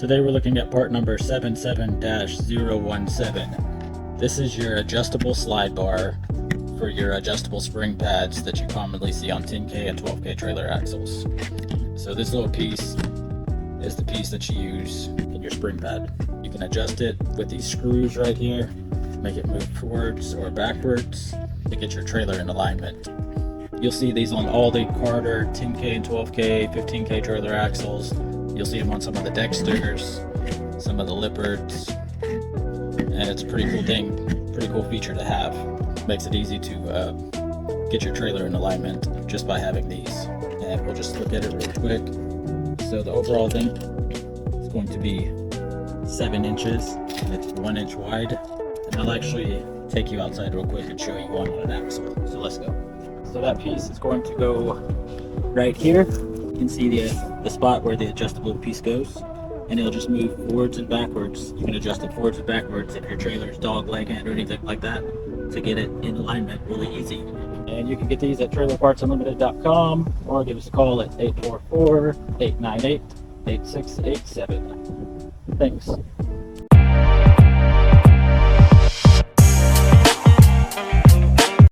Today we're looking at part number 77-017. This is your adjustable slide bar for your adjustable spring pads that you commonly see on 10K and 12K trailer axles. So this little piece is the piece that you use in your spring pad. You can adjust it with these screws right here, make it move forwards or backwards to get your trailer in alignment. You'll see these on all the Carter 10K and 12K, 15K trailer axles. You'll see them on some of the Dexters, some of the Lipperts, and it's a pretty cool thing, pretty cool feature to have. Makes it easy to get your trailer in alignment just by having these. And we'll just look at it real quick. So the overall thing is going to be 7 inches, and it's 1 inch wide. And I'll actually take you outside real quick and show you one on an axle. So let's go. So that piece is going to go right here. You can see the spot where the adjustable piece goes, and it'll just move forwards and backwards. You can adjust it forwards and backwards if your trailer's dog-legged or anything like that to get it in alignment really easy. And you can get these at trailerpartsunlimited.com or give us a call at 844-898-8687. Thanks.